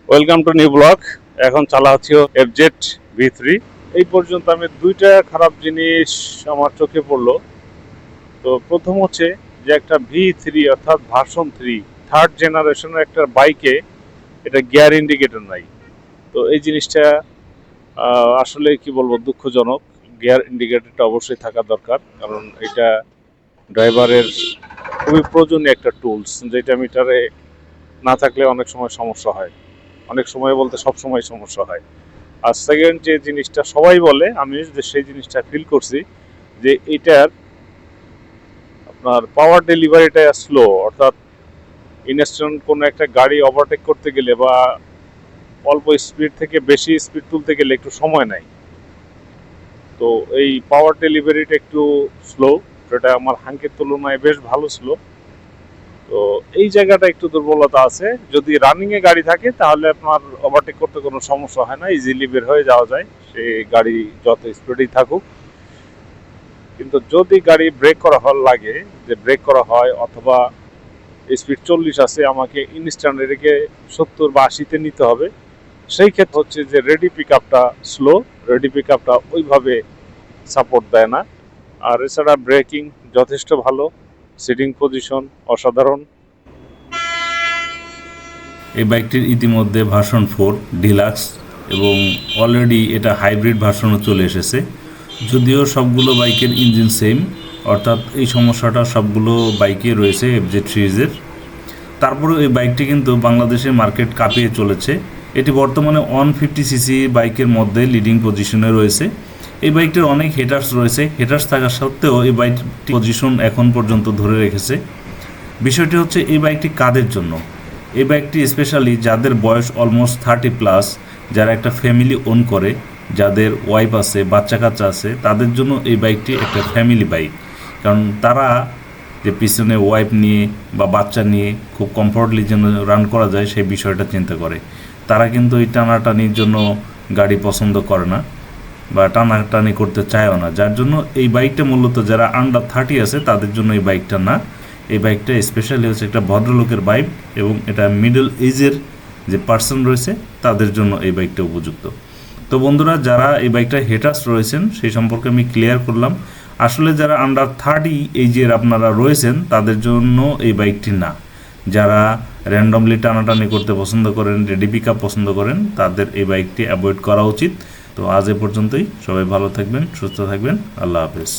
Welcome to new blog. এখন চালা হচ্ছে FZ V3। এই পর্যন্ত আমি দুইটা খারাপ জিনিস আমার চোখে পড়লো। তো প্রথম হচ্ছে যে একটা V3 অর্থাৎ ভার্সন 3 থার্ড জেনারেশনের একটা বাইকে এটা গিয়ার ইন্ডিকেটর নাই। তো এই জিনিসটা আসলে কি বলবো, দুঃখজনক। গিয়ার ইন্ডিকেটরটা অবশ্যই থাকা দরকার, কারণ এটা ড্রাইভারের খুবই প্রয়োজনীয় একটা টুলস, যেটা মিটারে না থাকলে অনেক সময় সমস্যা হয়। অনেক সময় বলতে সব সময় সমস্যা হয়। আর সেকেন্ড যে জিনিসটা সবাই বলে, আমি যে সেই জিনিসটা ফিল করছি, যে এটার আপনার পাওয়ার ডেলিভারিটা স্লো। অর্থাৎ ইনস্ট্যান্ট কোনো একটা গাড়ি ওভারটেক করতে গেলে বা অল্প স্পিড থেকে বেশি স্পিড তুলতে গেলে একটু সময় নেয়। তো এই পাওয়ার ডেলিভারিটা একটু স্লো, যেটা আমার হাঙ্কের তুলনায় বেশ ভালো স্লো। তো এই জায়গাটা একটু দুর্বলতা আছে। যদি রানিংয়ে গাড়ি থাকে তাহলে আপনার ওভারটেক করতে কোনো সমস্যা হয় না, ইজিলি বের হয়ে যাওয়া যায়, সে গাড়ি যত স্পিডেই থাকুক। কিন্তু যদি গাড়ি ব্রেক করা লাগে, যে ব্রেক করা হয় অথবা স্পিড 40 আছে, আমাকে ইনস্ট্যান্ট রেখে 70 বা 80-তে নিতে হবে, সেই ক্ষেত্রে হচ্ছে যে রেডি পিক আপটা স্লো, রেডি পিক আপটা ওইভাবে সাপোর্ট দেয় না। আর এছাড়া ব্রেকিং যথেষ্ট ভালো, সিটিং পজিশন অসাধারণ। এই বাইকটির ইতিমধ্যে ভার্সন 4 ডিলাক্স এবং অলরেডি এটা হাইব্রিড ভার্সনও চলে এসেছে। যদিও সবগুলো বাইকের ইঞ্জিন সেম, অর্থাৎ এই সমস্যাটা সবগুলো বাইকে রয়েছে FZ সিরিজের। তারপরেও এই বাইকটি কিন্তু বাংলাদেশের মার্কেট কাঁপিয়ে চলেছে। এটি বর্তমানে 150cc বাইকের মধ্যে লিডিং পজিশনে রয়েছে। এই বাইকটির অনেক হেটার্স রয়েছে, হেটার্স থাকা সত্ত্বেও এই বাইকটি পজিশন এখন পর্যন্ত ধরে রেখেছে। বিষয়টি হচ্ছে এই বাইকটি কাদের জন্য? এই বাইকটি স্পেশালি যাদের বয়স অলমোস্ট 30+, যারা একটা ফ্যামিলি ওন করে, যাদের ওয়াইফ আছে, বাচ্চা কাচ্চা আছে, তাদের জন্য এই বাইকটি একটা ফ্যামিলি বাইক। কারণ তারা যে পিছনে ওয়াইফ নিয়ে বা বাচ্চা নিয়ে খুব কমফোর্টলি যেন রান করা যায় সেই বিষয়টা চিন্তা করে। তারা কিন্তু এই টানাটানির জন্য গাড়ি পছন্দ করে না বা টানাটানি করতে চায়ও না, যার জন্য এই বাইকটা মূলত যারা আন্ডার 30 আছে তাদের জন্য এই বাইকটা না। এই বাইকটা স্পেশালি হচ্ছে একটা ভদ্রলোকের বাইক এবং এটা মিডল এজের যে পার্সন রয়েছে তাদের জন্য এই বাইকটা উপযুক্ত। তো বন্ধুরা, যারা এই বাইকটা হেটার্স রয়েছেন সেই সম্পর্কে আমি ক্লিয়ার করলাম। আসলে যারা আন্ডার 30 এইজের আপনারা রয়েছেন তাদের জন্য এই বাইকটি না। যারা র্যান্ডমলি টানাটানি করতে পছন্দ করেন, রেডি পিক আপ পছন্দ করেন, তাদের এই বাইকটি অ্যাভয়েড করা উচিত। তো আজ এ পর্যন্তই। সবাই ভালো থাকবেন, সুস্থ থাকবেন। আল্লাহ হাফেজ।